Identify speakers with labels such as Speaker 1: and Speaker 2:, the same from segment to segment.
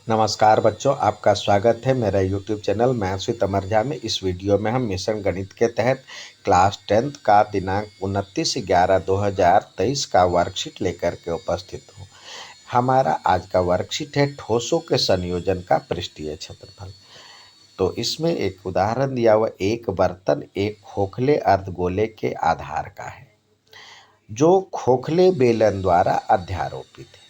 Speaker 1: नमस्कार बच्चों, आपका स्वागत है मेरा यूट्यूब चैनल मैथ्स विद अमर झा में। इस वीडियो में हम मिशन गणित के तहत क्लास 10th का दिनांक 29/11/2023 का वर्कशीट लेकर के उपस्थित हूँ। हमारा आज का वर्कशीट है ठोसों के संयोजन का पृष्ठीय क्षेत्रफल। तो इसमें एक उदाहरण दिया हुआ, एक बर्तन एक खोखले अर्धगोले के आधार का है जो खोखले बेलन द्वारा अध्यारोपित है।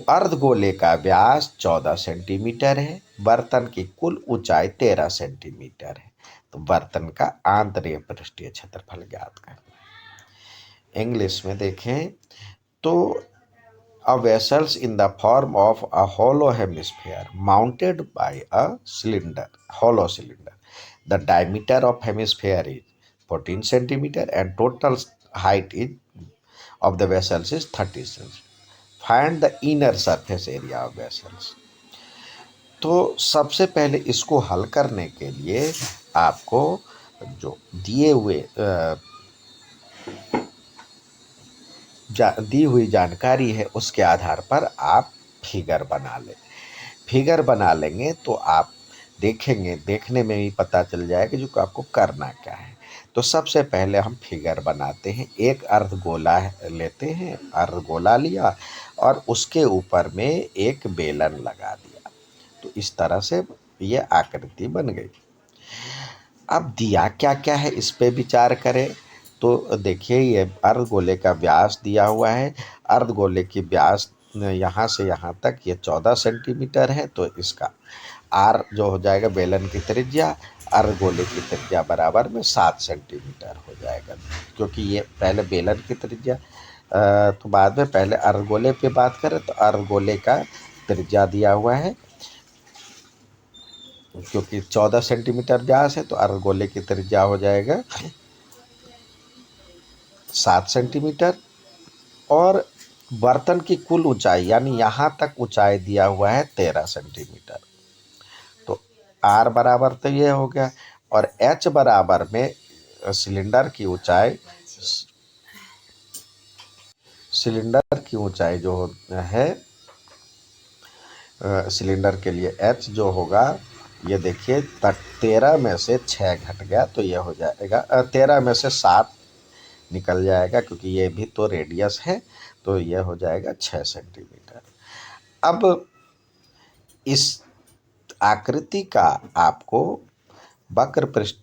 Speaker 1: अर्धगोले का व्यास 14 सेंटीमीटर है, बर्तन की कुल ऊंचाई 13 सेंटीमीटर है। तो बर्तन का आंतरिक पृष्ठीय क्षेत्रफल ज्ञात करना। इंग्लिश में देखें तो a vessels in the form of a hollow hemisphere mounted by a hollow cylinder. The diameter of hemisphere is 14 centimeter and total height of the vessels is 30 centimeter. Find the inner surface area of vessels. तो सबसे पहले इसको हल करने के लिए आपको जो दिए हुए दी हुई जानकारी है उसके आधार पर आप फिगर बना लें। फिगर बना लेंगे तो आप देखेंगे, देखने में भी पता चल जाएगा जो आपको करना क्या है। तो सबसे पहले हम फिगर बनाते हैं। एक अर्धगोला लेते हैं, अर्धगोला लिया और उसके ऊपर में एक बेलन लगा दिया। तो इस तरह से ये आकृति बन गई। अब दिया क्या क्या है इस पे विचार करें तो देखिए, ये अर्धगोले का व्यास दिया हुआ है। अर्धगोले की व्यास यहाँ से यहाँ तक ये 14 सेंटीमीटर है। तो इसका आर जो हो जाएगा बेलन की त्रिज्या, अर्धगोले की त्रिज्या बराबर में 7 सेंटीमीटर हो जाएगा। क्योंकि ये पहले बेलन की त्रिज्या तो बाद में पहले अर्धगोले पे बात करें तो अर्धगोले का त्रिज्या दिया हुआ है। क्योंकि 14 सेंटीमीटर व्यास है तो अर्धगोले की त्रिज्या हो जाएगा 7 सेंटीमीटर। और बर्तन की कुल ऊंचाई यानी यहाँ तक ऊंचाई दिया हुआ है 13 सेंटीमीटर। तो आर बराबर तो ये हो गया। और एच बराबर में सिलेंडर की ऊंचाई जो है सिलेंडर के लिए एच जो होगा, ये देखिए 13 में से 6 घट गया तो ये हो जाएगा 13 में से 7 निकल जाएगा, क्योंकि ये भी तो रेडियस है। तो ये हो जाएगा 6 सेंटीमीटर। अब इस आकृति का आपको वक्र पृष्ठ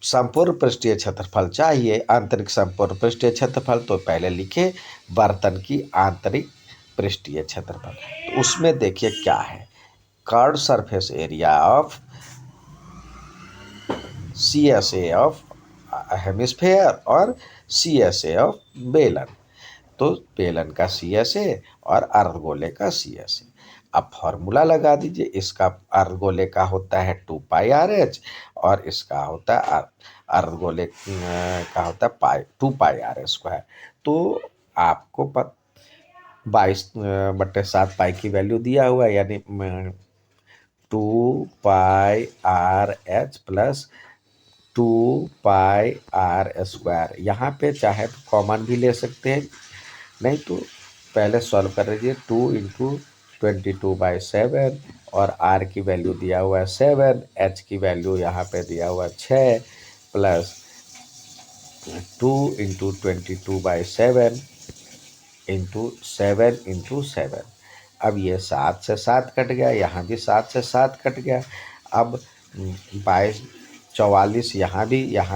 Speaker 1: संपूर्ण पृष्ठीय क्षेत्रफल चाहिए, आंतरिक संपूर्ण पृष्ठीय क्षेत्रफल। तो पहले लिखे बर्तन की आंतरिक पृष्ठीय क्षेत्रफल। तो उसमें देखिए क्या है, curve surface area of CSA of hemisphere और CSA ऑफ बेलन। तो बेलन का CSA और अर्धगोले का CSA। अब फॉर्मूला लगा दीजिए। इसका अर्धगोले का होता है 2πRH और इसका होता है अर्धगोले का होता है 2πr²। तो आपको 22/7 पाई की वैल्यू दिया हुआ है, यानी 2πRH प्लस 2πr²। यहाँ पे चाहे तो कॉमन भी ले सकते हैं, नहीं तो पहले सॉल्व कर लीजिए। 2 × 22/7 और r की वैल्यू दिया हुआ है 7, h की वैल्यू यहाँ पे दिया हुआ है 6 प्लस 2 × 22/7 × 7 × 7। अब ये 7 से 7 कट गया, यहाँ भी 7 से 7 कट गया। अब 44 यहाँ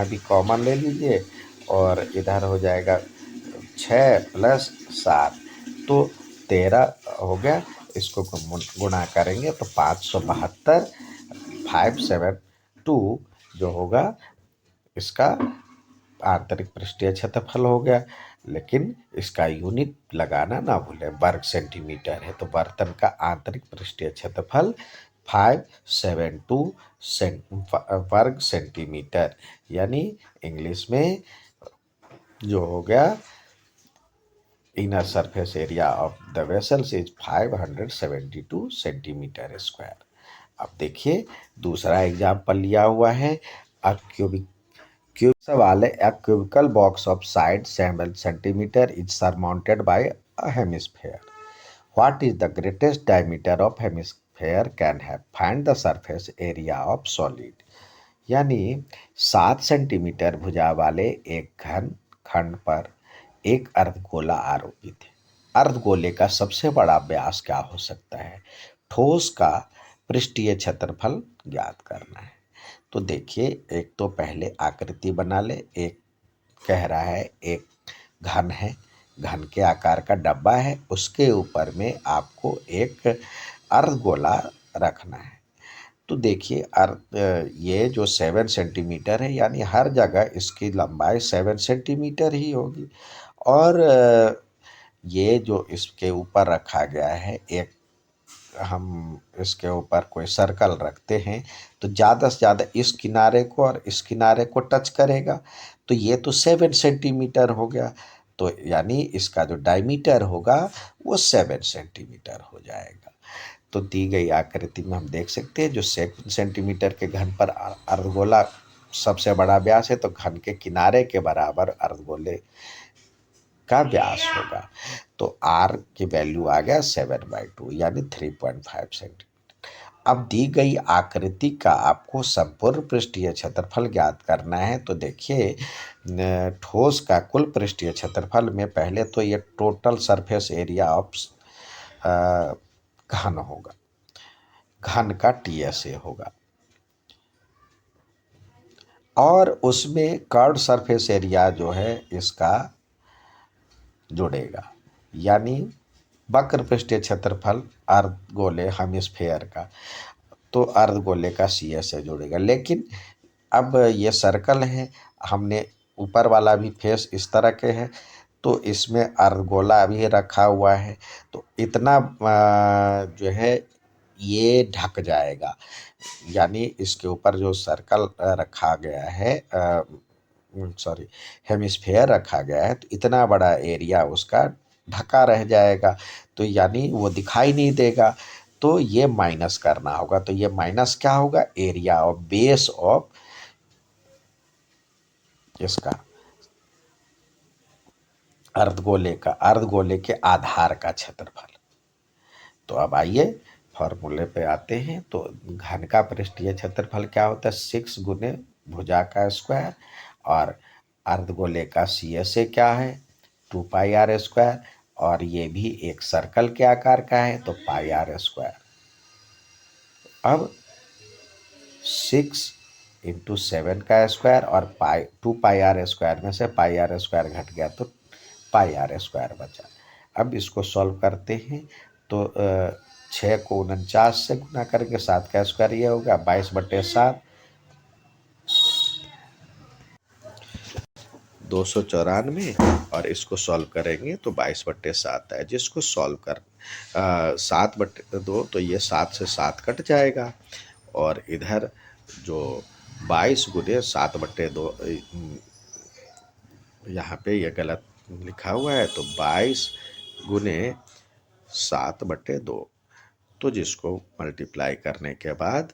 Speaker 1: भी कॉमन ले लीजिए और इधर हो जाएगा 6 + 7 तो 13 हो गया। इसको गुणा करेंगे तो 572 572 जो होगा इसका आंतरिक पृष्ठीय क्षेत्रफल हो गया। लेकिन इसका यूनिट लगाना ना भूलें, वर्ग सेंटीमीटर है। तो बर्तन का आंतरिक पृष्ठीय क्षेत्रफल 572 वर्ग सेंटीमीटर, यानी इंग्लिश में जो हो गया inner surface area of the vessels is 572 centimetre square. अब देखिए दूसरा एग्जाम्पल लिया हुआ है। सवाल है, a cubical box of side 7 centimeter is surmounted by a hemisphere what is the greatest diameter of hemisphere can have, find the surface area of solid. यानी 7 centimetre भुजा वाले एक घन खंड पर एक अर्धगोला आरोपित है। अर्धगोले का सबसे बड़ा व्यास क्या हो सकता है? ठोस का पृष्ठीय क्षेत्रफल ज्ञात करना है। तो देखिए, एक तो पहले आकृति बना ले। एक कह रहा है एक घन है, घन के आकार का डब्बा है, उसके ऊपर में आपको एक अर्धगोला रखना है। तो देखिए ये जो 7 सेंटीमीटर है, यानी हर जगह इसकी लंबाई 7 सेंटीमीटर ही होगी। और ये जो इसके ऊपर रखा गया है, एक हम इसके ऊपर कोई सर्कल रखते हैं तो ज़्यादा से ज़्यादा इस किनारे को और इस किनारे को टच करेगा। तो ये तो 7 सेंटीमीटर हो गया, तो यानी इसका जो डायमीटर होगा वो 7 सेंटीमीटर हो जाएगा। तो दी गई आकृति में हम देख सकते हैं जो 7 सेंटीमीटर के घन पर अर्धगोला सबसे बड़ा व्यास है, तो घन के किनारे के बराबर अर्धगोले का व्यास होगा। तो आर की वैल्यू आ गया 7/2 यानी 3.5 सेंटीमीटर। अब दी गई आकृति का आपको संपूर्ण पृष्ठीय क्षेत्रफल ज्ञात करना है। तो देखिए, ठोस का कुल पृष्ठीय क्षेत्रफल में पहले तो ये टोटल सरफेस एरिया ऑफ घन होगा, घन का TSA होगा, और उसमें कर्व सरफेस एरिया जो है इसका जुड़ेगा, यानी वक्र पृष्ठीय क्षेत्रफल अर्धगोले हेमिस्फेयर का, तो अर्धगोले का CSA जुड़ेगा। लेकिन अब ये सर्कल है, हमने ऊपर वाला भी फेस इस तरह के है, तो इसमें अर्धगोला भी रखा हुआ है, तो इतना जो है ये ढक जाएगा। यानी इसके ऊपर जो सर्कल रखा गया है, सॉरी, हेमिस्फेयर रखा गया है, तो इतना बड़ा एरिया उसका ढका रह जाएगा, तो यानी वो दिखाई नहीं देगा। तो ये माइनस करना होगा। तो ये माइनस क्या होगा? एरिया ऑफ बेस ऑफ इसका अर्धगोले के आधार का क्षेत्रफल। तो अब आइए फॉर्मूले पे आते हैं। तो घन का पृष्ठीय क्षेत्रफल क्या होता है? 6 गुने भुजा का स्क्वायर, और अर्धगोले का CSA क्या है? 2πr², और ये भी एक सर्कल के आकार का है, तो πr²। अब 6 इंटू 7 का स्क्वायर, और 2πr² में से πr² घट गया तो πr² बचा। अब इसको सॉल्व करते हैं तो 6 को 49 से गुना करेंगे, 7 का स्क्वायर ये होगा 22/7, 294, और इसको सॉल्व करेंगे तो 22/7 है। जिसको सॉल्व कर 7/2, तो ये 7 से 7 कट जाएगा, और इधर जो 22 गुने 7/2, यहाँ पे ये गलत लिखा हुआ है, तो 22 गुने 7/2, तो जिसको मल्टीप्लाई करने के बाद,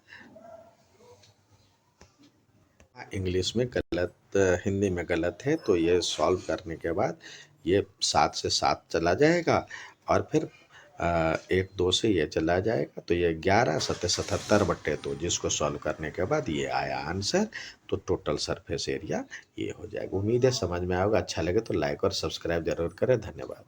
Speaker 1: इंग्लिश में गलत, हिंदी में गलत है, तो ये सॉल्व करने के बाद ये 7 से 7 चला जाएगा, और फिर 1 2 से ये चला जाएगा, तो ये 11 7 77/2, जिसको सॉल्व करने के बाद ये आया आंसर। तो टोटल सरफेस एरिया ये हो जाएगा। उम्मीद है समझ में आएगा। अच्छा लगे तो लाइक और सब्सक्राइब जरूर करें। धन्यवाद।